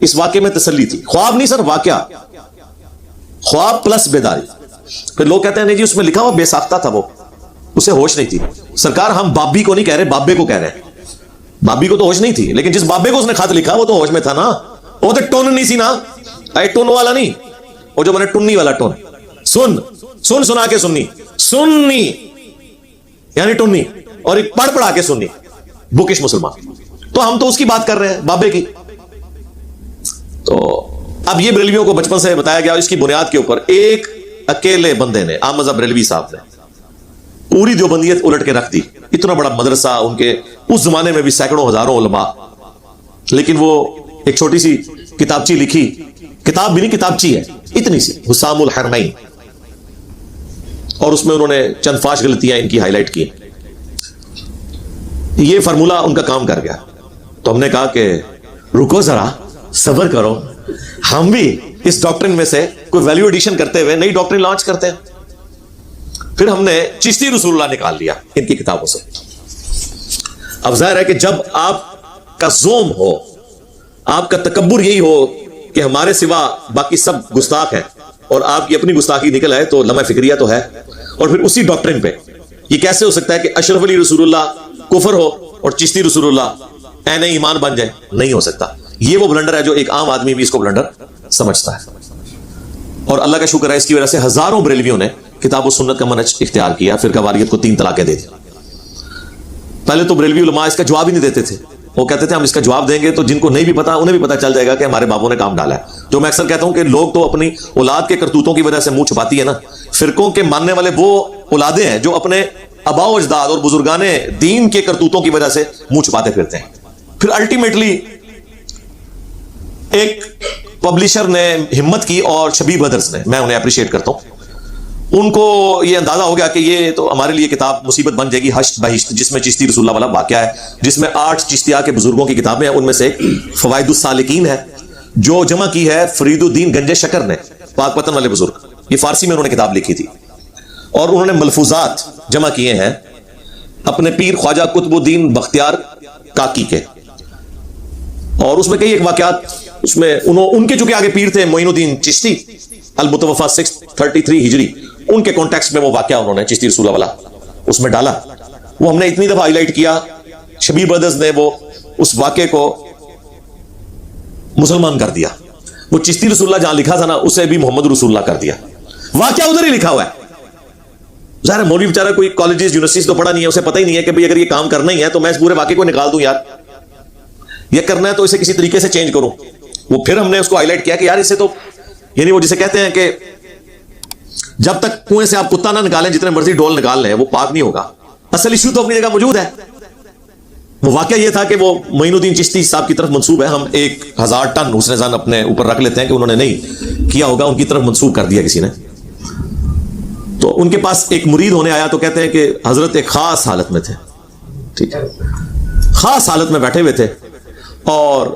اس واقعے میں تسلی تھی. خواب نہیں سر، واقعہ، خواب پلس بیداری. پھر لوگ کہتے ہیں نہیں جی اس میں لکھا ہوا بے ساختہ تھا، وہ اسے ہوش نہیں تھی. سرکار ہم بابی کو نہیں کہہ رہے، بابے کو کہہ رہے ہیں. بابی کو تو ہوش نہیں تھی، لیکن جس بابے کو اس نے خط لکھا وہ تو ہوش میں تھا نا. وہ تو ٹون نہیں سی نا، ٹون والا نہیں، وہ جو میں نے ٹنی والا ٹون. سنا کے سننی یعنی ٹنی، اور ایک پڑھ پڑھا کے سننی، بکش مسلمان. تو ہم تو اس کی بات کر رہے ہیں، بابے کی. تو اب یہ بریلویوں کو بچپن سے بتایا گیا، اس کی بنیاد کے اوپر ایک اکیلے بندے نے، احمد رضا بریلوی صاحب نے پوری دیوبندیت الٹ کے رکھ دی. اتنا بڑا مدرسہ، ان کے اس زمانے میں بھی سینکڑوں ہزاروں علماء، لیکن وہ ایک چھوٹی سی کتابچی لکھی، کتاب بھی نہیں کتابچی ہے اتنی سی، حسام الحرمین، اور اس میں انہوں نے چند فاش غلطیاں ان کی ہائی لائٹ کی. یہ فارمولہ ان کا کام کر گیا. تو ہم نے کہا کہ رکو ذرا، صبر کرو، ہم بھی اس ڈاکٹرن میں سے کوئی ویلیو ایڈیشن کرتے ہوئے نئی ڈاکٹرن لانچ کرتے ہیں. پھر ہم نے چشتی رسول اللہ نکال لیا ان کی کتابوں سے. اب ظاہر ہے کہ جب آپ کا زوم ہو، آپ کا تکبر یہی ہو کہ ہمارے سوا باقی سب گستاخ ہیں، اور آپ کی اپنی گستاخی نکل آئے، تو لمحہ فکریہ تو ہے. اور پھر اسی ڈاکٹرن پہ یہ کیسے ہو سکتا ہے کہ اشرف علی رسول اللہ کفر ہو اور چشتی رسول اللہ عین ایمان بن جائے؟ نہیں ہو سکتا. یہ وہ بلنڈر ہے جو ایک عام آدمی بھی اس کو بلنڈر سمجھتا ہے. اور اللہ کا شکر ہے اس کی وجہ سے ہزاروں بریلویوں نے کتاب و سنت کا منہج اختیار کیا، فرقہ واریت کو 3 طلاقیں دے دی. پہلے تو بریلوی علماء اس کا جواب ہی نہیں دیتے تھے. وہ کہتے تھے ہم اس کا جواب دیں گے تو جن کو نہیں بھی پتا انہیں بھی پتا چل جائے گا کہ ہمارے بابوں نے کام ڈالا ہے. جو میں اکثر کہتا ہوں کہ لوگ تو اپنی اولاد کے کرتوتوں کی وجہ سے منہ چھپاتی ہے نا. فرقوں کے ماننے والے وہ اولادیں ہیں جو اپنے آباء و اجداد اور بزرگان دین کے کرتوتوں کی وجہ سے منہ چھپاتے پھرتے ہیں. پھر الٹیمیٹلی ایک پبلشر نے ہمت کی، اور شبیب بدرس نے، میں انہیں اپریشیٹ کرتا ہوں، ان کو یہ اندازہ ہو گیا کہ یہ تو ہمارے لیے کتاب مصیبت بن جائے گی، حشت بہشت، جس میں چشتی رسول اللہ والا واقعہ ہے، جس میں 8 چشتیہ کے بزرگوں کی کتابیں ہیں. ان میں سے ایک فوائد السالکین ہے جو جمع کی ہے فرید الدین گنج شکر نے، پاک پتن والے بزرگ. یہ فارسی میں انہوں نے کتاب لکھی تھی، اور انہوں نے ملفوظات جمع کیے ہیں اپنے پیر خواجہ قطب الدین بختیار کاکی کے. اور اس میں کئی ایک واقعات، اس میں ان کے چونکہ آگے پیر تھے معین الدین چشتی المتوفا 633 ہجری، ان کے کانٹیکسٹ میں وہ واقعہ انہوں نے چشتی رسول اللہ والا اس میں ڈالا. وہ ہم نے اتنی دفعہ ہائی لائٹ کیا، شبیب بدرس نے وہ اس واقعے کو مسلمان کر دیا. وہ چشتی رسول اللہ جہاں لکھا تھا نا، اسے بھی محمد رسول اللہ کر دیا. واقعہ ادھر ہی لکھا ہوا ہے. ظاہر ہے مولوی بیچارہ کوئی کالجز یونیورسٹیز تو پڑھا نہیں ہے، اسے پتہ ہی نہیں ہے کہ بھئی اگر یہ کام کرنا ہی ہے تو میں اس پورے واقعے کو نکال دوں، یار یہ کرنا ہے تو اسے کسی طریقے سے چینج کروں. وہ پھر ہم نے اس کو ہائی لائٹ کیا کہ یار اسے تو، یعنی وہ جسے کہتے ہیں کہ جب تک کنویں سے آپ کتا نہ نکالیں، جتنے مرضی ڈول نکال لیں، وہ پاک نہیں ہوگا. اصل ایشو تو اپنی جگہ موجود ہے. وہ واقعہ یہ تھا کہ وہ معین الدین چشتی صاحب کی طرف منسوب ہے. ہم 1000 ٹن حسن زن اپنے اوپر رکھ لیتے ہیں کہ انہوں نے نہیں کیا ہوگا، ان کی طرف منسوب کر دیا کسی نے. تو ان کے پاس ایک مرید ہونے آیا تو کہتے ہیں کہ حضرت ایک خاص حالت میں تھے، ٹھیک ہے، خاص حالت میں بیٹھے ہوئے تھے. اور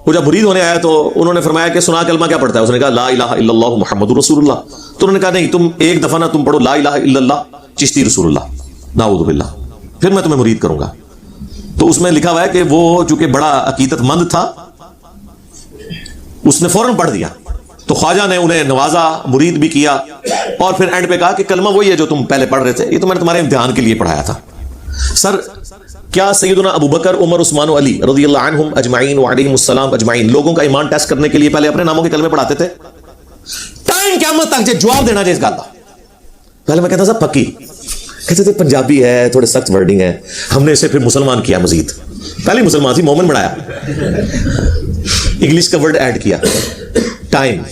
وہ جب مرید ہونے آیا تو انہوں نے فرمایا کہ سنا کلمہ کیا پڑھتا ہے؟ اس نے کہا لا الہ الا اللہ محمد رسول اللہ. تو انہوں نے کہا نہیں، تم ایک دفعہ نہ تم پڑھو لا الہ الا اللہ چشتی رسول اللہ، نعوذ باللہ، پھر میں تمہیں مرید کروں گا. تو اس میں لکھا ہوا ہے کہ وہ چونکہ بڑا عقیدت مند تھا، اس نے فوراً پڑھ دیا. تو خواجہ نے انہیں نوازا، مرید بھی کیا، اور پھر اینڈ پہ کہا کہ کلمہ وہی ہے جو تم پہلے پڑھ رہے تھے، یہ تو میں نے تمہارے امتحان کے لیے پڑھایا تھا. سر کیا سیدنا ابو بکر، عمر، عثمان و علی رضی اللہ عنہم اجمعین وعلیہم السلام اجمعین لوگوں کا ایمان ٹیسٹ کرنے کے لیے پہلے اپنے ناموں کے کلمے پڑھاتے تھے؟ ٹائم قیامت تک جواب دینا جائے اس گل کا. پہلے میں کہتا تھا پکی، کہتے تھے پنجابی ہے، تھوڑے سخت ورڈنگ ہے. ہم نے اسے پھر مسلمان کیا، مزید پہلے مسلمان تھی، مومن بنایا، انگلش کا ورڈ ایڈ کیا، ٹائم،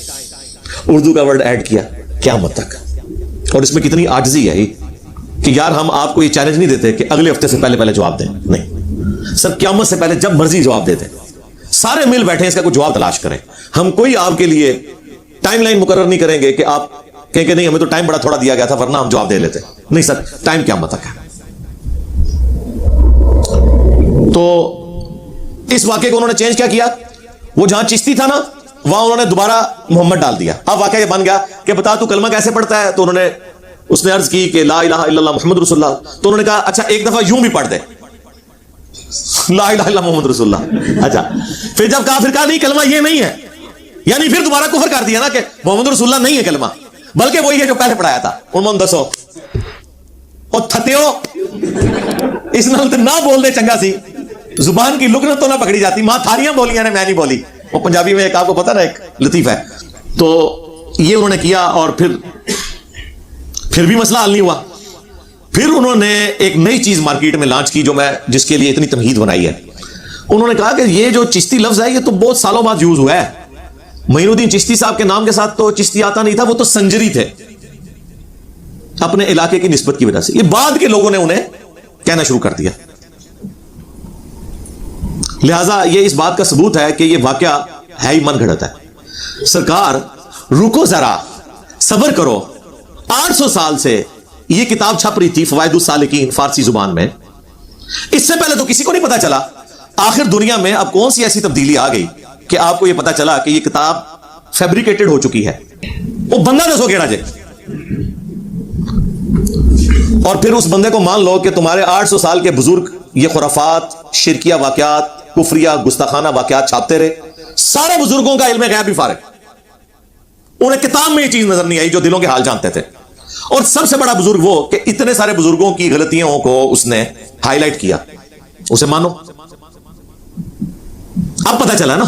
اردو کا ورڈ ایڈ کیا، قیامت تک. اور اس میں کتنی عاجزی ہے کہ یار ہم آپ کو یہ چیلنج نہیں دیتے کہ اگلے ہفتے سے پہلے جواب دیں، نہیں سر، قیامت سے پہلے جب مرضی جواب دے دیں. سارے مل بیٹھے اس کا کوئی جواب تلاش کریں. ہم کوئی آپ کے لیے ٹائم لائن مقرر نہیں کریں گے کہ آپ کہیں کہ نہیں ہمیں تو ٹائم بڑا تھوڑا دیا گیا تھا ورنہ ہم جواب دے لیتے. نہیں سر، ٹائم قیامت تک ہے. تو اس واقعے کو انہوں نے چینج کیا کیا، وہ جہاں چشتی تھا نا وہاں انہوں نے دوبارہ محمد ڈال دیا. اب واقعہ یہ بن گیا کہ بتا تو کلمہ کیسے پڑھتا ہے؟ تو اس نے عرض کی کہ لا الہ الا اللہ محمد رسول اللہ. تو انہوں نے کہا اچھا ایک دفعہ یوں بھی پڑھ دے. لا الہ الا محمد رسول اللہ. اچھا پھر جب کہا پھر کہا نہیں کلمہ یہ نہیں ہے, یعنی پھر دوبارہ کفر کر دیا نا کہ محمد رسول اللہ نہیں ہے کلمہ, بلکہ وہی ہے جو پہلے پڑھایا تھا. انہوں نے دسو او تھتیو اس نال تے نہ بول دے چنگا سی, زبان کی لکنت تو نہ پکڑی جاتی. ماں تھاریاں بولیاں نے میں نہیں بولی. وہ پنجابی میں ایک آپ کو پتا نا ایک لطیفہ ہے. تو یہ انہوں نے کیا اور پھر بھی مسئلہ حل نہیں ہوا. پھر انہوں نے ایک نئی چیز مارکیٹ میں لانچ کی جو میں جس کے لیے اتنی تمہید بنائی ہے. انہوں نے کہا کہ یہ جو چشتی لفظ ہے یہ تو بہت سالوں بعد یوز ہوا ہے. معین الدین چشتی صاحب کے نام کے ساتھ تو چشتی آتا نہیں تھا, وہ تو سنجری تھے اپنے علاقے کی نسبت کی وجہ سے. یہ بعد کے لوگوں نے انہیں کہنا شروع کر دیا. لہذا یہ اس بات کا ثبوت ہے کہ یہ واقعہ ہے ہی من گھڑت ہے. سرکار رکو ذرا, صبر کرو. 800 سال سے یہ کتاب چھپ رہی تھی فوائد السالکین فارسی زبان میں. اس سے پہلے تو کسی کو نہیں پتا چلا. آخر دنیا میں اب کون سی ایسی تبدیلی آ گئی کہ آپ کو یہ پتا چلا کہ یہ کتاب فیبریکیٹڈ ہو چکی ہے. وہ بندہ دسو کیڑا جے, اور پھر اس بندے کو مان لو کہ تمہارے 800 سال کے بزرگ یہ خرافات, شرکیہ واقعات, کفریہ گستاخانہ واقعات چھاپتے رہے. سارے بزرگوں کا علم غیب بھی فارغ, انہیں کتاب میں یہ چیز نظر نہیں آئی جو دلوں کے حال جانتے تھے. اور سب سے بڑا بزرگ وہ کہ اتنے سارے بزرگوں کی غلطیوں کو اس نے ہائی لائٹ کیا. اسے مانو. اب پتا چلا نا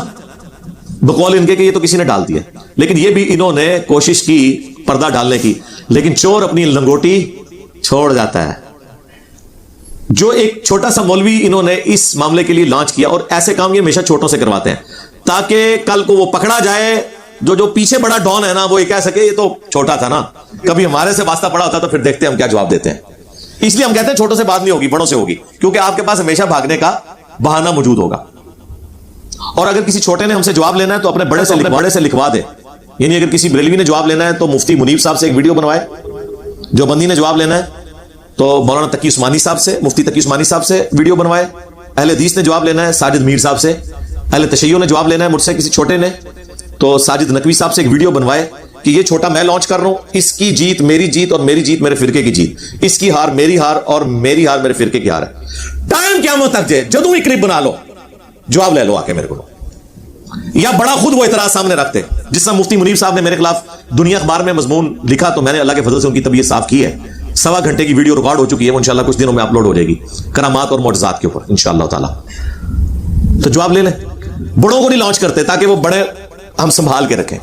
بقول ان کے کہ یہ تو کسی نے ڈال دیا, لیکن یہ بھی انہوں نے کوشش کی پردہ ڈالنے کی. لیکن چور اپنی لنگوٹی چھوڑ جاتا ہے. جو ایک چھوٹا سا مولوی انہوں نے اس معاملے کے لیے لانچ کیا, اور ایسے کام یہ ہمیشہ چھوٹوں سے کرواتے ہیں تاکہ کل کو وہ پکڑا جائے. جو پیچھے بڑا ڈان ہے نا وہ یہ کہہ سکے یہ تو چھوٹا تھا نا, کبھی ہمارے سے واسطہ پڑا ہوتا تو پھر دیکھتے ہیں ہم کیا جواب دیتے ہیں. اس لیے ہم کہتے ہیں چھوٹوں سے بات نہیں ہوگی, بڑوں سے ہوگی, کیونکہ آپ کے پاس ہمیشہ بھاگنے کا بہانہ موجود ہوگا. اور اگر کسی چھوٹے نے ہم سے جواب لینا ہے تو اپنے بڑے سے لکھوا دے. یعنی اگر کسی بریلوی نے جواب لینا ہے تو مفتی منیب صاحب سے ایک ویڈیو بنوائے. جو بندی نے جواب لینا ہے تو مولانا تقی عثمانی صاحب سے, مفتی تقی عثمانی صاحب سے ویڈیو بنوائے. اہل حدیث نے جواب لینا ہے ساجد میر صاحب سے. اہل تشیع نے جواب لینا ہے مجھ سے کسی چھوٹے نے تو ساجد نقوی صاحب سے ایک ویڈیو بنوائے کہ یہ چھوٹا میں لانچ کر رہا ہوں, اس کی جیت میری جیت اور میری جیت میرے فرقے کی جیت, اس کی ہار میری ہار اور میری ہار میرے فرقے کی ہار ہے. ٹائم قیامت تک جائے جدوں ہی کلپ بنا لو, جواب لے لو آ کے میرے کو. یا بڑا خود وہ اعتراض سامنے رکھتے, جس طرح مفتی منیب صاحب نے میرے خلاف دنیا اخبار میں مضمون لکھا تو میں نے اللہ کے فضل سے ان کی طبیعت صاف کی ہے. 1.25 گھنٹے کی ویڈیو ریکارڈ ہو چکی ہے, وہ انشاءاللہ کچھ دنوں میں اپلوڈ ہو جائے گی کرامات اور معجزات کے اوپر انشاءاللہ تعالی. تو جواب لے لیں. بڑوں کو نہیں لانچ کرتے تاکہ وہ بڑے ہم سنبھال کے رکھیں.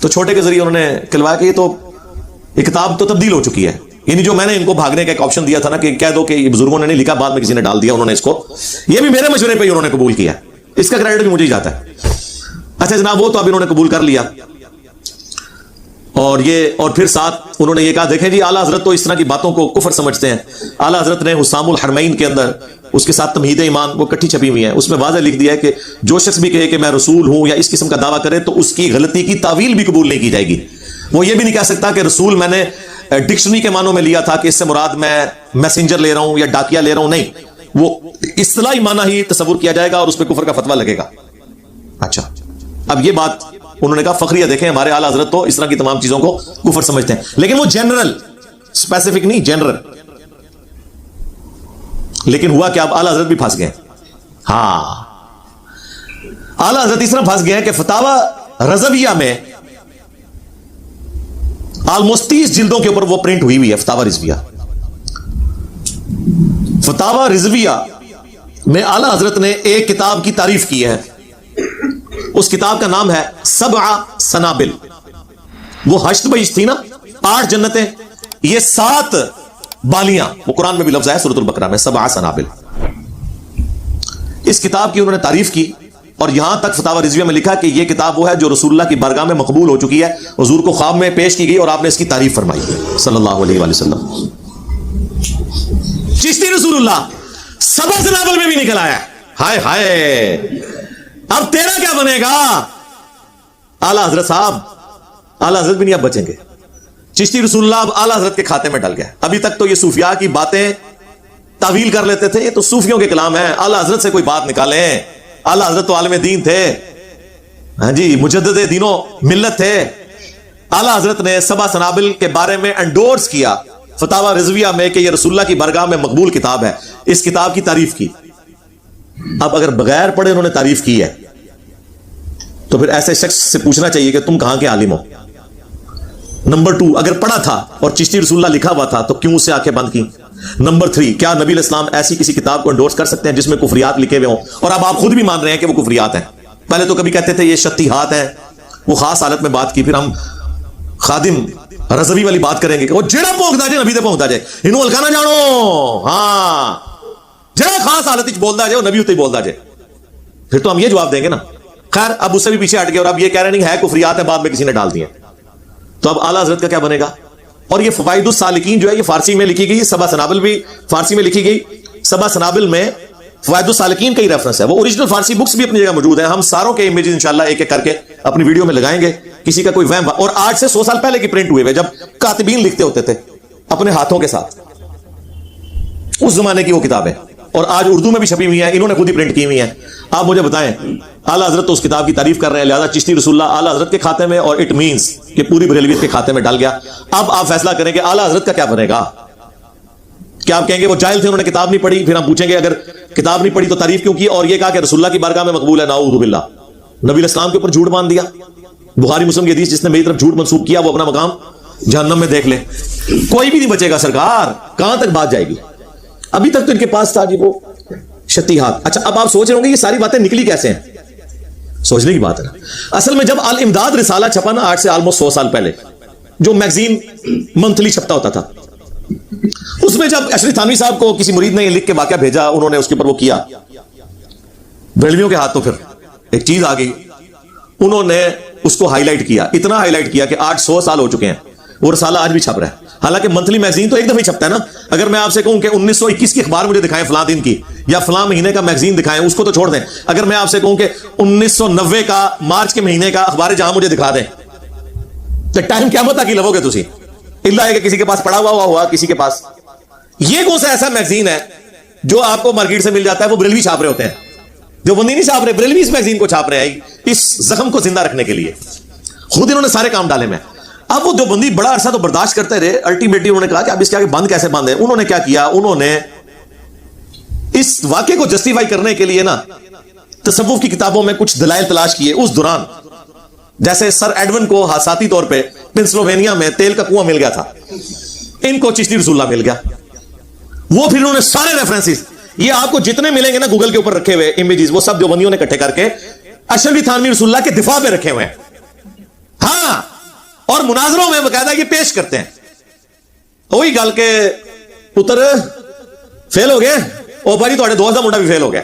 تو چھوٹے کے ذریعے انہوں نے کہلوایا کہ یہ کتاب تو تبدیل ہو چکی ہے. یعنی جو میں نے ان کو بھاگنے کا ایک آپشن دیا تھا نا کہ کہہ دو کہ یہ بزرگوں نے نہیں لکھا, بعد میں کسی نے ڈال دیا, انہوں نے اس کو, یہ بھی میرے مشورے پہ ہی انہوں نے قبول کیا, اس کا کریڈٹ بھی مجھے ہی جاتا ہے. اچھا جناب, وہ تو اب انہوں نے قبول کر لیا. اور پھر ساتھ انہوں نے یہ کہا دیکھیں جی اعلیٰ حضرت تو اس طرح کی باتوں کو کفر سمجھتے ہیں. اعلیٰ حضرت نے حسام الحرمین کے اندر اس کے ساتھ تمہید ایمان وہ کٹھی چھپی ہوئی ہے, اس میں واضح لکھ دیا ہے کہ جو شخص بھی کہے کہ میں رسول ہوں یا اس قسم کا دعویٰ کرے تو اس کی غلطی کی تعویل بھی قبول نہیں کی جائے گی. وہ یہ بھی نہیں کہہ سکتا کہ رسول میں نے ڈکشنری کے معنوں میں لیا تھا کہ اس سے مراد میں میسنجر لے رہا ہوں یا ڈاکیا لے رہا ہوں. نہیں, وہ اصطلاحی معنی ہی تصور کیا جائے گا اور اس پہ کفر کا فتویٰ لگے گا. اچھا, اب یہ بات انہوں نے کہا فخریہ دیکھیں ہمارے اعلیٰ حضرت تو اس طرح کی تمام چیزوں کو کفر سمجھتے ہیں, لیکن وہ جنرل, اسپیسیفک نہیں, جنرل. لیکن ہوا کہ اب اعلیٰ حضرت بھی پھنس گئے. ہاں, اعلیٰ حضرت اس طرح پھنس گئے کہ فتاوی رضویہ میں آلموسٹ 30 جلدوں کے اوپر وہ پرنٹ ہوئی ہوئی ہے. فتاوی رضویہ میں اعلیٰ حضرت نے ایک کتاب کی تعریف کی ہے. اس کتاب کا نام ہے 7 سنابل. وہ 8 بہشت تھی نا, 8 جنتیں, یہ 7 بالیاں, وہ قرآن میں بھی لفظ ہے سورۃ البقرہ میں 7 سنابل. اس کتاب کی انہوں نے تعریف کی اور یہاں تک فتاوی رضویہ میں لکھا کہ یہ کتاب وہ ہے جو رسول اللہ کی بارگاہ میں مقبول ہو چکی ہے, حضور کو خواب میں پیش کی گئی اور آپ نے اس کی تعریف فرمائی صلی اللہ علیہ وآلہ وسلم. چشتی رسول اللہ 7 سنابل میں بھی نکل آیا. ہائے ہائے, اب تیرا کیا بنے گا؟ اعلیٰ حضرت صاحب, اعلیٰ حضرت بھی نہیں اب بچیں گے. چشتی رسول اللہ اب اعلیٰ حضرت کے کھاتے میں ڈل گیا. ابھی تک تو یہ صوفیاء کی باتیں تعویل کر لیتے تھے, یہ تو صوفیوں کے کلام ہیں. اعلیٰ حضرت سے کوئی بات نکالیں. اعلیٰ حضرت تو عالم دین تھے, ہاں جی, مجدد دینوں ملت تھے. اعلیٰ حضرت نے 7 سنابل کے بارے میں انڈورس کیا فتاوی رضویہ میں کہ یہ رسول اللہ کی بارگاہ میں مقبول کتاب ہے. اس کتاب کی تعریف کی. اب اگر بغیر پڑھے انہوں نے تعریف کی ہے تو پھر ایسے شخص سے پوچھنا چاہیے کہ تم کہاں کے عالم ہو. نمبر 2, اگر پڑھا تھا اور چشتی رسول اللہ لکھا ہوا تھا تو کیوں اسے آنکھیں بند کی. نمبر 3, کیا نبی علیہ السلام ایسی کسی کتاب کو انڈورس کر سکتے ہیں جس میں کفریات لکھے ہوئے ہوں, اور اب آپ خود بھی مان رہے ہیں کہ وہ کفریات ہیں. پہلے تو کبھی کہتے تھے یہ شتیہات ہیں, وہ خاص حالت میں بات کی, پھر ہم خادم رضوی والی بات کریں گے کہ وہ جڑا پونکتا جائے نبی تے پونکتا جائے, انہوں ہلکا نہ جانو, ہاں جڑا خاص حالت بولتا جائے وہ نبی تے بولتا جائے. پھر تو ہم یہ جواب دیں گے نا. خیر اب اس سے بھی پیچھے ہٹ گئے اور اب یہ کہہ رہے نہیں ہے کفریات ہے, بعد میں کسی نے ڈال دی ہیں. تو اب اعلیٰ حضرت کا کیا بنے گا. اور یہ فوائد السالکین جو ہے یہ فارسی میں لکھی گئی, سبا سنابل بھی فارسی میں لکھی گئی. سبا سنابل میں فوائد السالکین کا ہی ریفرنس ہے, وہ اوریجنل فارسی بکس بھی اپنی جگہ موجود ہیں. ہم ساروں کے امیجز انشاءاللہ ایک ایک کر کے اپنی ویڈیو میں لگائیں گے. کسی کا کوئی وہم, اور آج سے 100 سال پہلے کی پرنٹ ہوئے جب کاتبین لکھتے ہوتے تھے اپنے ہاتھوں کے ساتھ, اس زمانے کی وہ کتابیں, اور آج اردو میں بھی چھپی ہوئی ہیں, انہوں نے خود ہی پرنٹ کی ہوئی ہیں. آپ مجھے بتائیں, اعلیٰ حضرت تو اس کتاب کی تعریف کر رہے ہیں, لہذا چشتی رسول اللہ اعلیٰ حضرت کے کھاتے میں, اور اٹ مینس کہ پوری بریلویت کے کھاتے میں ڈل گیا. اب آپ فیصلہ کریں کہ اعلیٰ حضرت کا کیا بنے گا. کیا آپ کہیں گے وہ جاہل تھے, انہوں نے کتاب نہیں پڑھی. پھر ہم پوچھیں گے اگر کتاب نہیں پڑھی تو تعریف کیوں کی, اور یہ کہا کہ رسول اللہ کی بارگاہ میں مقبول ہے, نعوذ باللہ. نبی علیہ السلام کے اوپر جھوٹ باندھ دیا. بخاری مسلم کی حدیث, جس نے میری طرف جھوٹ منسوب کیا وہ اپنا مقام جہنم میں دیکھ لے. کوئی بھی نہیں بچے گا سرکار, کہاں تک بات جائے گی. ابھی تک تو ان کے پاس تھا جی وہ شتیہات. اچھا اب آپ سوچ رہے ہوں گے یہ ساری باتیں نکلی کیسے ہیں. سوچنے کی بات ہے نا. اصل میں جب الامداد رسالہ چھپا نا, آج سے آلموسٹ 100 سال پہلے, جو میگزین منتھلی چھپتا ہوتا تھا, اس میں جب اشرف تھانوی صاحب کو کسی مرید نے یہ لکھ کے واقعہ بھیجا, انہوں نے اس کے اوپر وہ کیا, بریلویوں کے ہاتھ تو پھر ایک چیز آ گئی, انہوں نے اس کو ہائی لائٹ کیا, اتنا ہائی لائٹ کیا کہ آج 100 سال ہو چکے ہیں, وہ رسالہ آج بھی چھپ رہا ہے. حالانکہ منتھلی میگزین تو ایک دفعہ ہی چھپتا ہے نا. اگر میں آپ سے کہوں کہ 1921 کی اخبار مجھے دکھائیں فلاں دن کی, یا فلاں مہینے کا میگزین دکھائیں, اس کو تو چھوڑ دیں. اگر میں آپ سے کہوں کہ 1990 کا مارچ کے مہینے کا اخبار جہاں مجھے دکھا دیں, تو ٹائم قیامت تک ہی لو گے تسی, اللہ ہے کہ کسی کے پاس پڑا ہوا کسی کے پاس. یہ کون سا ایسا میگزین ہے جو آپ کو مارکیٹ سے مل جاتا ہے, وہ بریلوی چھاپ رہے ہوتے ہیں, جو بندی نہیں چھاپ رہے, بریلوی اس میگزین کو چھاپ رہے ہیں اس زخم کو زندہ رکھنے کے لیے. خود انہوں نے سارے کام ڈالے میں. اب وہ جو بندی بڑا عرصہ تو برداشت کرتے رہے, الٹیمیٹلی انہوں نے کہا کہ اب اس کے آگے بند کیسے بند ہے. انہوں نے کیا کیا, انہوں نے اس واقعے کو جسٹیفائی کرنے کے لیے نا تصوف کی کتابوں میں کچھ دلائل تلاش کیے اس دوران. جیسے سر ایڈون کو حادثاتی طور پہ پنسلوینیا میں تیل کا کنواں مل گیا تھا, ان کو چشتی رسول اللہ مل گیا. وہ پھر انہوں نے سارے ریفرنسز, یہ آپ کو جتنے ملیں گے نا گوگل کے اوپر رکھے ہوئے امیجز, وہ سب دیوبندیوں نے اکٹھے کر کے اشرف تھانوی رسول اللہ کے دفاع میں رکھے ہوئے ہیں. ہاں, اور مناظروں میں باقاعدہ یہ پیش کرتے ہیں. وہی گل کے پتر فیل ہو گئے, او بھائی تھوڑے دوست کا منڈا بھی فیل ہو گیا.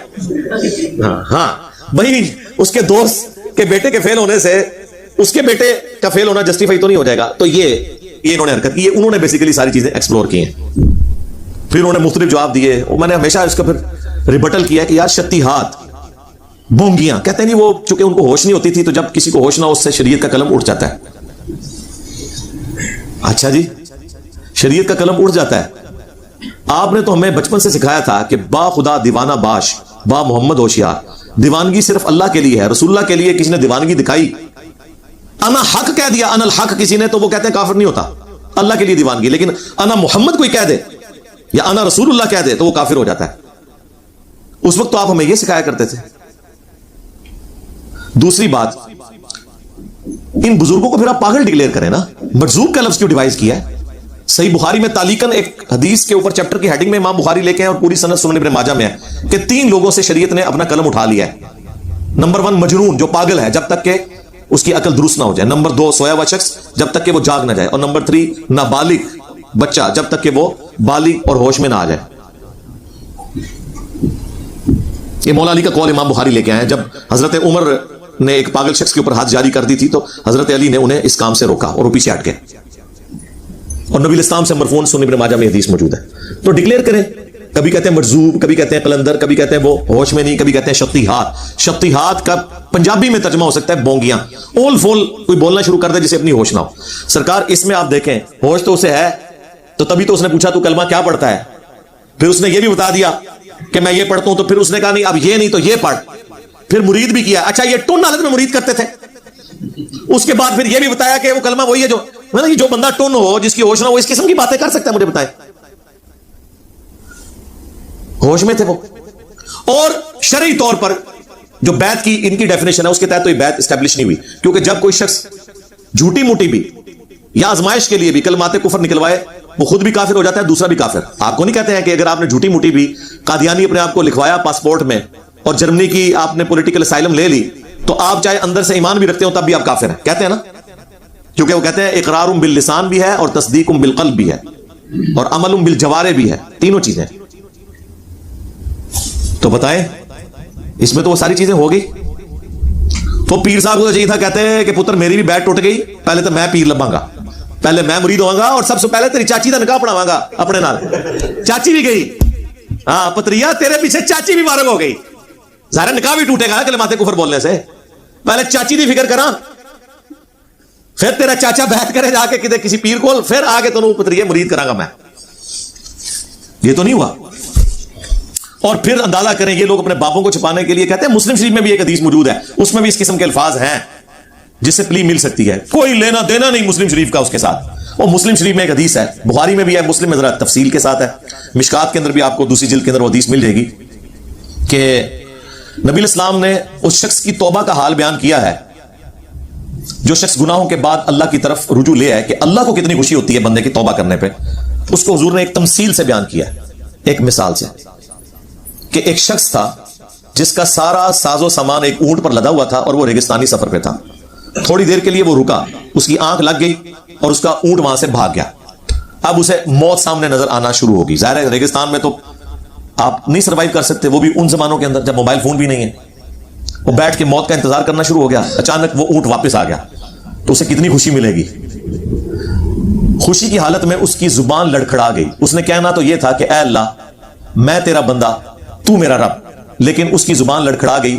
ہاں بھائی, اس کے دوست کے بیٹے کے فیل ہونے سے اس کے بیٹے کا فیل ہونا جسٹیفائی تو نہیں ہو جائے گا. تو یہ انہوں نے حرکت کی, انہوں نے بیسیکلی ساری چیزیں ایکسپلور کی ہیں. پھر انہوں نے مختلف جواب دیے. میں نے ہمیشہ اس کا پھر ریبٹل کیا کہ یار شتیہات, بونگیاں کہتے ہیں نہیں, وہ چونکہ ان کو ہوش نہیں ہوتی تھی, تو جب کسی کو ہوش نہ ہو اس سے شریعت کا قلم اٹھ جاتا ہے. اچھا جی, شریعت کا قلم اٹھ جاتا ہے. آپ نے تو ہمیں بچپن سے سکھایا تھا کہ با خدا دیوانہ باش, با محمد ہوشیار. دیوانگی صرف اللہ کے لیے ہے, رسول اللہ کے لیے کسی نے دیوانگی دکھائی, انا حق کہہ دیا, انا الحق کسی نے, تو وہ کہتے ہیں کافر نہیں ہوتا. اللہ کے لیے دیوانگی. لیکن انا محمد کوئی کہہ دے یا انا رسول اللہ کہہ دے تو وہ کافر ہو جاتا ہے. اس وقت تو آپ ہمیں یہ سکھایا کرتے تھے. دوسری بات, ان بزرگوں کو پھر آپ پاگل ڈکلیئر کریں نا. مجذوب کا لفظ کیوں ڈیوائز کیا ہے؟ صحیح بخاری میں تعلیقاً ایک حدیث کے اوپر چیپٹر کی ہیڈنگ میں امام بخاری لے کے ہیں, اور پوری سند سنن ابن ماجہ میں ہے کہ 3 لوگوں سے شریعت نے اپنا قلم اٹھا لیا ہے. نمبر 1 مجنون, جو پاگل ہے جب تک کہ اس کی عقل درست نہ ہو جائے. نمبر 2 سویا ہوا شخص جب تک کہ وہ جاگ نہ جائے. اور نمبر 3 نابالغ بچہ جب تک کہ وہ بالغ اور ہوش میں نہ آ جائے. یہ مولا علی کا قول امام بخاری لے کے آئے ہیں. جب حضرت عمر نے ایک پاگل شخص کے اوپر ہاتھ جاری کر دی تھی تو حضرت علی نے انہیں اس کام سے روکا اور وہ پیچھے ہٹ گئے. اور نبی الاسلام سے مرفوعاً سنن ابن ماجہ میں حدیث موجود ہے. تو ڈکلیئر کریں. کبھی کہتے ہیں مجذوب, کبھی کہتے ہیں قلندر, کبھی کہتے ہیں وہ ہوش میں نہیں, کبھی کہتے ہیں شتیہات. شتیہات کا پنجابی میں ترجمہ ہو سکتا ہے بونگیاں. اول فول کوئی بولنا شروع کر دے جسے اپنی ہوش نہ ہو. سرکار اس میں آپ دیکھیں ہوش تو اسے ہے, تو تبھی تو اس نے پوچھا تو کلمہ کیا پڑھتا ہے. پھر اس نے یہ بھی بتا دیا کہ میں یہ پڑھتا ہوں. تو پھر اس نے کہا نہیں اب یہ نہیں تو یہ پڑھ. پھر مرید بھی کیا. اچھا یہ ٹون حالت میں مرید کرتے تھے. اس کے بعد پھر یہ بھی بتایا کہ وہ کلمہ وہی ہے جو بندہ ٹون ہو, جس کی ہوش نہ ہو, اس قسم کی باتیں کر سکتا ہے. مجھے بتائیں, ہوش میں تھے وہ. اور شرعی طور پر جو بیعت کی ان کی ڈیفینیشن ہے اس کے تحت تو یہ بیعت اسٹیبلش نہیں ہوئی، کیونکہ جب کوئی شخص جھوٹی موٹی بھی یا آزمائش کے لیے بھی کلمات کفر نکلوائے وہ خود بھی کافر ہو جاتا ہے، دوسرا بھی کافر۔ آپ کو نہیں کہتے ہیں کہ اگر آپ نے جھوٹی موٹی بھی قادیانی اپنے آپ کو لکھوایا پاسپورٹ میں اور جرمنی کی آپ نے پولیٹیکل اسائلم لے لی تو آپ چاہے اندر سے ایمان بھی رکھتے ہو تب بھی آپ کافر ہیں، کہتے ہیں نا؟ کیونکہ وہ کہتے ہیں اقرار باللسان بھی ہے اور تصدیق بالقلب بھی ہے اور عمل بالجوارح بھی ہے، تینوں چیزیں۔ تو بتائیں اس میں تو وہ ساری چیزیں ہو گئی۔ تو پیر صاحب کو چاہیے تھا، کہتے ہیں کہ پتر میری بھی بیعت ٹوٹ گئی، پہلے تو میں پیر لباں گا، پہلے میں مرید ہوں گا اور سب سے پہلے تیری چاچی کا نکاح پڑھاواں گا اپنے نال۔ چاچی بھی گئی، ہاں پتریا تیرے پیچھے چاچی بھی فارغ ہو گئی، ظاہر نکاح بھی ٹوٹے گا کلمات کفر بولنے سے، پہلے چاچی دی فکر کراں، پھر تیرا چاچا بیعت کرے جا کے کسی پیر کو، پھر آگے تو پتریے مرید کراں گا میں۔ یہ تو نہیں ہوا۔ اور پھر اندازہ کریں یہ لوگ اپنے باپوں کو چھپانے کے لیے کہتے ہیں مسلم شریف میں بھی ایک حدیث موجود ہے، اس میں بھی اس قسم کے الفاظ ہیں جس سے پلی مل سکتی ہے، کوئی لینا دینا نہیں مسلم شریف کا اس کے ساتھ۔ وہ مسلم شریف میں ایک حدیث ہے، بخاری میں بھی ہے، مسلم میں ذرا تفصیل کے ساتھ ہے، مشکات کے اندر بھی آپ کو دوسری جلد کے اندر وہ حدیث مل جائے گی کہ نبی الاسلام نے اس شخص کی توبہ کا حال بیان کیا ہے جو شخص گناہوں کے بعد اللہ کی طرف رجوع لے آئے، کہ اللہ کو کتنی خوشی ہوتی ہے بندے کی توبہ کرنے پہ۔ اس کو حضور نے ایک تمثیل سے بیان کیا، ایک مثال سے، کہ ایک شخص تھا جس کا سارا ساز و سامان ایک اونٹ پر لدا ہوا تھا اور وہ ریگستانی سفر پہ تھا۔ تھوڑی دیر کے لیے وہ رکا، اس کی آنکھ لگ گئی اور اس کا اونٹ وہاں سے بھاگ گیا۔ اب اسے موت سامنے نظر آنا شروع ہوگی۔ ظاہر ہے ریگستان میں تو آپ نہیں سروائیو کر سکتے، وہ بھی ان زمانوں کے اندر جب موبائل فون بھی نہیں ہے۔ وہ بیٹھ کے موت کا انتظار کرنا شروع ہو گیا، اچانک وہ اونٹ واپس آ گیا تو اسے کتنی خوشی ملے گی۔ خوشی کی حالت میں اس کی زبان لڑکھڑا گئی، اس نے کہنا تو یہ تھا کہ اے اللہ میں تیرا بندہ تو میرا رب، لیکن اس کی زبان لڑکھڑا گئی،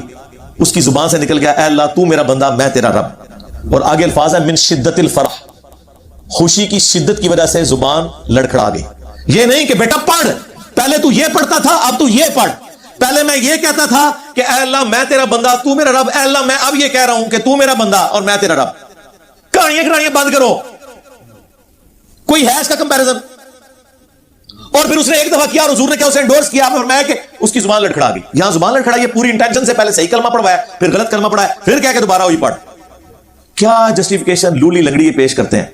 اس کی زبان سے نکل گیا اے اللہ تو میرا بندہ میں تیرا رب۔ اور آگے الفاظ ہے من شدت الفرح، خوشی کی شدت کی وجہ سے زبان لڑکھڑا گئی۔ یہ نہیں کہ بیٹا پڑھ، پہلے تو یہ پڑھتا تھا اب تو یہ پڑھ، پہلے میں یہ کہتا تھا کہ اے اللہ میں تیرا بندہ تو میرا رب، اے اللہ میں اب یہ کہہ رہا ہوں کہ تو میرا بندہ اور میں تیرا رب۔ کہانیاں بند کرو، کوئی ہے اس کا کمپیریزن؟ اور پھر اس نے ایک دفعہ کیا اور حضور نے کیا اسے انڈورس کیا، فرمایا کہ اس کی زبان لڑکھڑا گئی۔ یہاں زبان لڑکھڑائی ہے پوری انٹینشن سے، پہلے صحیح کلمہ پڑھوایا پھر غلط کلمہ پڑھایا پھر کہہ کے دوبارہ وہی پڑھ۔ کیا جسٹیفیکیشن لولی لنگڑی یہ پیش کرتے ہیں،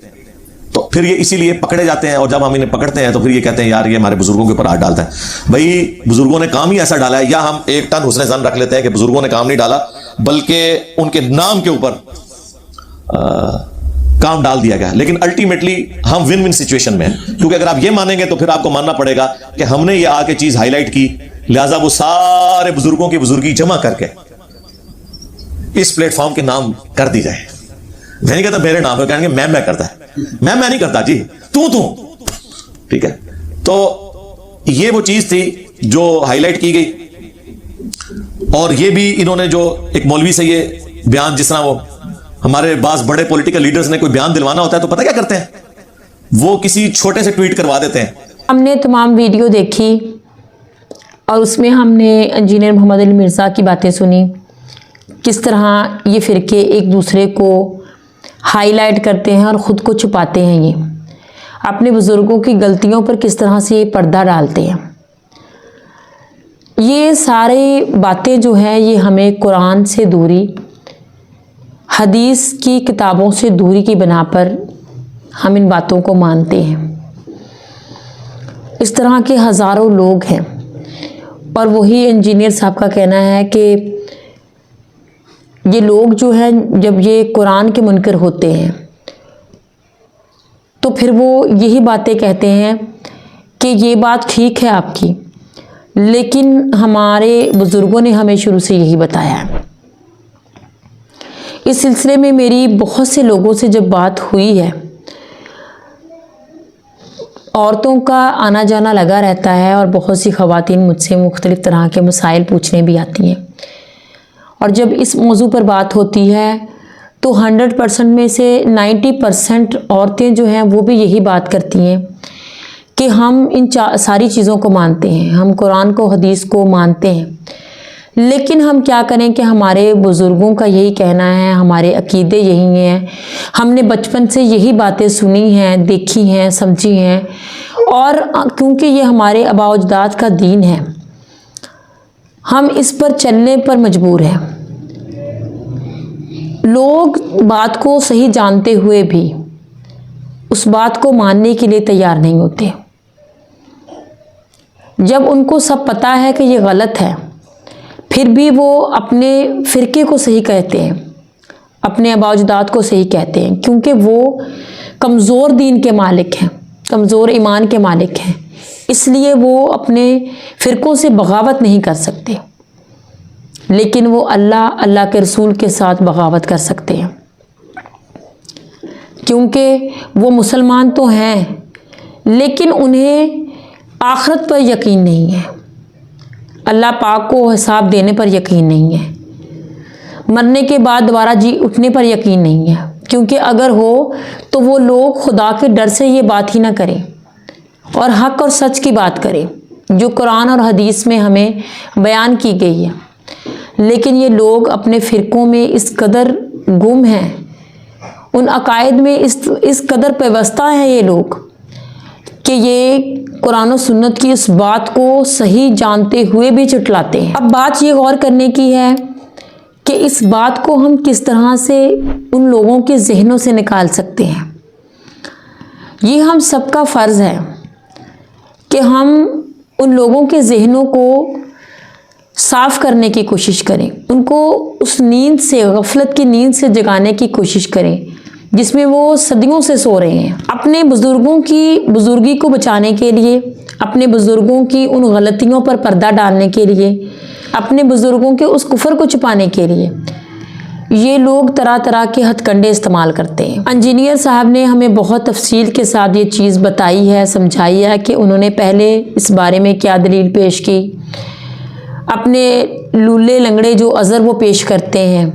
تو پھر یہ اسی لیے پکڑے جاتے ہیں، اور جب ہم انہیں پکڑتے ہیں تو پھر یہ کہتے ہیں یار یہ ہمارے بزرگوں کے اوپر ہاتھ ڈالتا ہے۔ بھائی بزرگوں نے کام ہی ایسا ڈالا ہے، یا ہم ایک ٹن حسن ظن رکھ لیتے ہیں کہ بزرگوں نے کام نہیں ڈالا بلکہ ان کے نام کے اوپر کام ڈال دیا گیا، لیکن الٹیمیٹلی ہم ون ون سچویشن میں ہیں، کیونکہ اگر آپ یہ مانیں گے تو پھر آپ کو ماننا پڑے گا کہ ہم نے یہ آ کے چیز ہائی لائٹ کی، لہذا وہ سارے بزرگوں کی بزرگی جمع کر کے اس پلیٹ فارم کے نام کر دی جائے۔ میں نہیں کہتا میرے نام پہ، کہیں گے میں کرتا ہے، میں نہیں کرتا جی تو ٹھیک ہے۔ تو یہ وہ چیز تھی جو ہائی لائٹ کی گئی، اور یہ بھی انہوں نے جو ایک مولوی سے یہ بیان، جس طرح وہ ہمارے بعض بڑے پولیٹیکل لیڈرز نے کوئی بیان دلوانا ہوتا ہے تو پتہ کیا کرتے ہیں، وہ کسی چھوٹے سے ٹویٹ کروا دیتے ہیں۔ ہم نے تمام ویڈیو دیکھی اور اس میں ہم نے انجینئر محمد علی مرزا کی باتیں سنی، کس طرح یہ فرقے ایک دوسرے کو ہائی لائٹ کرتے ہیں اور خود کو چھپاتے ہیں، یہ اپنے بزرگوں کی غلطیوں پر کس طرح سے یہ پردہ ڈالتے ہیں۔ یہ سارے باتیں جو ہیں یہ ہمیں قرآن سے دوری، حدیث کی کتابوں سے دوری کی بنا پر ہم ان باتوں کو مانتے ہیں۔ اس طرح کے ہزاروں لوگ ہیں، اور وہی انجینئر صاحب کا کہنا ہے کہ یہ لوگ جو ہیں جب یہ قرآن کے منکر ہوتے ہیں تو پھر وہ یہی باتیں کہتے ہیں کہ یہ بات ٹھیک ہے آپ کی، لیکن ہمارے بزرگوں نے ہمیں شروع سے یہی بتایا ہے۔ اس سلسلے میں میری بہت سے لوگوں سے جب بات ہوئی ہے، عورتوں کا آنا جانا لگا رہتا ہے اور بہت سی خواتین مجھ سے مختلف طرح کے مسائل پوچھنے بھی آتی ہیں، اور جب اس موضوع پر بات ہوتی ہے تو 100% میں سے 90% عورتیں جو ہیں وہ بھی یہی بات کرتی ہیں کہ ہم ان ساری چیزوں کو مانتے ہیں، ہم قرآن کو حدیث کو مانتے ہیں، لیکن ہم کیا کریں کہ ہمارے بزرگوں کا یہی کہنا ہے، ہمارے عقیدے یہی ہیں، ہم نے بچپن سے یہی باتیں سنی ہیں، دیکھی ہیں، سمجھی ہیں، اور کیونکہ یہ ہمارے آباء و اجداد کا دین ہے ہم اس پر چلنے پر مجبور ہیں۔ لوگ بات کو صحیح جانتے ہوئے بھی اس بات کو ماننے کے لیے تیار نہیں ہوتے۔ جب ان کو سب پتہ ہے کہ یہ غلط ہے، پھر بھی وہ اپنے فرقے کو صحیح کہتے ہیں، اپنے آباء و اجداد کو صحیح کہتے ہیں، کیونکہ وہ کمزور دین کے مالک ہیں، کمزور ایمان کے مالک ہیں، اس لیے وہ اپنے فرقوں سے بغاوت نہیں کر سکتے، لیکن وہ اللہ کے رسول کے ساتھ بغاوت کر سکتے ہیں، کیونکہ وہ مسلمان تو ہیں لیکن انہیں آخرت پر یقین نہیں ہے، اللہ پاک کو حساب دینے پر یقین نہیں ہے، مرنے کے بعد دوبارہ جی اٹھنے پر یقین نہیں ہے، کیونکہ اگر ہو تو وہ لوگ خدا کے ڈر سے یہ بات ہی نہ کریں اور حق اور سچ کی بات کریں جو قرآن اور حدیث میں ہمیں بیان کی گئی ہے۔ لیکن یہ لوگ اپنے فرقوں میں اس قدر گم ہیں، ان عقائد میں اس قدر پیوستہ ہیں یہ لوگ کہ یہ قرآن و سنت کی اس بات کو صحیح جانتے ہوئے بھی جھٹلاتے ہیں۔ اب بات یہ غور کرنے کی ہے کہ اس بات کو ہم کس طرح سے ان لوگوں کے ذہنوں سے نکال سکتے ہیں۔ یہ ہم سب کا فرض ہے کہ ہم ان لوگوں کے ذہنوں کو صاف کرنے کی کوشش کریں، ان کو اس نیند سے، غفلت کی نیند سے جگانے کی کوشش کریں جس میں وہ صدیوں سے سو رہے ہیں۔ اپنے بزرگوں کی بزرگی کو بچانے کے لیے، اپنے بزرگوں کی ان غلطیوں پر پردہ ڈالنے کے لیے، اپنے بزرگوں کے اس کفر کو چھپانے کے لیے یہ لوگ طرح طرح کے ہتھ کنڈے استعمال کرتے ہیں۔ انجینئر صاحب نے ہمیں بہت تفصیل کے ساتھ یہ چیز بتائی ہے، سمجھائی ہے کہ انہوں نے پہلے اس بارے میں کیا دلیل پیش کی، اپنے لولے لنگڑے جو عذر وہ پیش کرتے ہیں،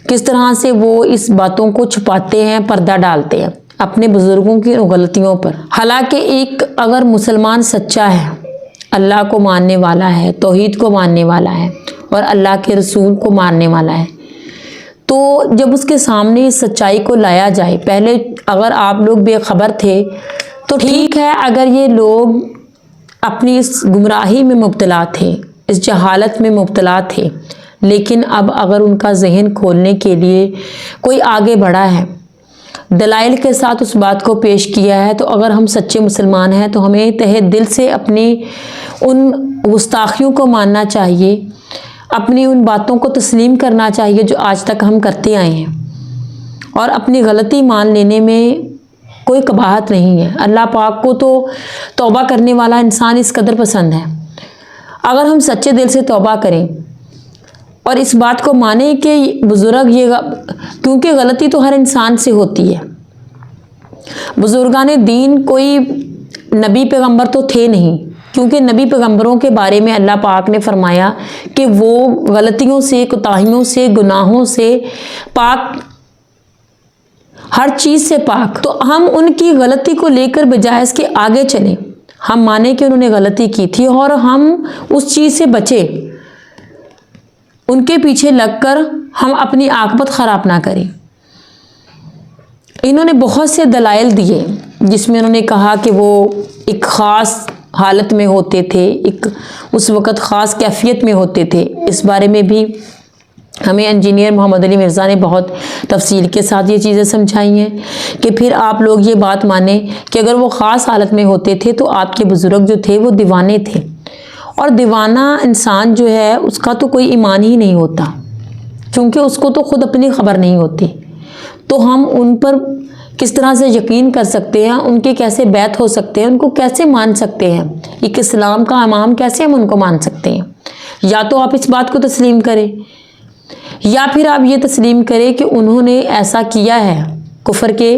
کس طرح سے وہ اس باتوں کو چھپاتے ہیں، پردہ ڈالتے ہیں اپنے بزرگوں کی غلطیوں پر۔ حالانکہ ایک اگر مسلمان سچا ہے، اللہ کو ماننے والا ہے، توحید کو ماننے والا ہے اور اللہ کے رسول کو ماننے والا ہے، تو جب اس کے سامنے اس سچائی کو لایا جائے، پہلے اگر آپ لوگ بے خبر تھے تو ٹھیک ہے، اگر یہ لوگ اپنی اس گمراہی میں مبتلا تھے، اس جہالت میں مبتلا تھے، لیکن اب اگر ان کا ذہن کھولنے کے لیے کوئی آگے بڑھا ہے، دلائل کے ساتھ اس بات کو پیش کیا ہے، تو اگر ہم سچے مسلمان ہیں تو ہمیں تہہ دل سے اپنی ان گستاخیوں کو ماننا چاہیے، اپنی ان باتوں کو تسلیم کرنا چاہیے جو آج تک ہم کرتے آئے ہیں، اور اپنی غلطی مان لینے میں کوئی قباحت نہیں ہے۔ اللہ پاک کو تو توبہ کرنے والا انسان اس قدر پسند ہے۔ اگر ہم سچے دل سے توبہ کریں اور اس بات کو مانیں کہ بزرگ کیونکہ غلطی تو ہر انسان سے ہوتی ہے، بزرگان دین کوئی نبی پیغمبر تو تھے نہیں، کیونکہ نبی پیغمبروں کے بارے میں اللہ پاک نے فرمایا کہ وہ غلطیوں سے، کوتاہیوں سے، گناہوں سے پاک، ہر چیز سے پاک۔ تو ہم ان کی غلطی کو لے کر بجائے اس کے آگے چلیں، ہم مانیں کہ انہوں نے غلطی کی تھی اور ہم اس چیز سے بچیں، ان کے پیچھے لگ کر ہم اپنی عاقبت خراب نہ کریں۔ انہوں نے بہت سے دلائل دیے جس میں انہوں نے کہا کہ وہ ایک خاص حالت میں ہوتے تھے، ایک اس وقت خاص کیفیت میں ہوتے تھے، اس بارے میں بھی ہمیں انجینئر محمد علی مرزا نے بہت تفصیل کے ساتھ یہ چیزیں سمجھائی ہیں کہ پھر آپ لوگ یہ بات مانیں کہ اگر وہ خاص حالت میں ہوتے تھے تو آپ کے بزرگ جو تھے وہ دیوانے تھے، اور دیوانہ انسان جو ہے اس کا تو کوئی ایمان ہی نہیں ہوتا، کیونکہ اس کو تو خود اپنی خبر نہیں ہوتی، تو ہم ان پر کس طرح سے یقین کر سکتے ہیں، ان کے کیسے بیعت ہو سکتے ہیں، ان کو کیسے مان سکتے ہیں، ایک اسلام کا امام کیسے ہم ان کو مان سکتے ہیں؟ یا تو آپ اس بات کو تسلیم کریں یا پھر آپ یہ تسلیم کریں کہ انہوں نے ایسا کیا ہے، کفر کے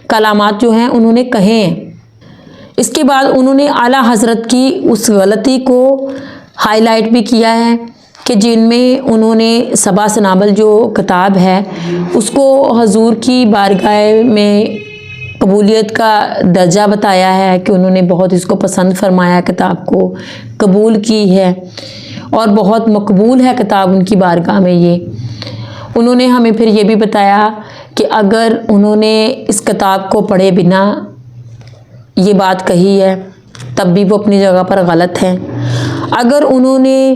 کلامات جو ہیں انہوں نے کہے ہیں۔ اس کے بعد انہوں نے اعلیٰ حضرت کی اس غلطی کو ہائی لائٹ بھی کیا ہے کہ جن میں انہوں نے سبا سنابل جو کتاب ہے اس کو حضور کی بارگاہ میں قبولیت کا درجہ بتایا ہے کہ انہوں نے بہت اس کو پسند فرمایا، کتاب کو قبول کی ہے اور بہت مقبول ہے کتاب ان کی بارگاہ میں۔ یہ انہوں نے ہمیں پھر یہ بھی بتایا کہ اگر انہوں نے اس کتاب کو پڑھے بنا یہ بات کہی ہے تب بھی وہ اپنی جگہ پر غلط ہیں۔ اگر انہوں نے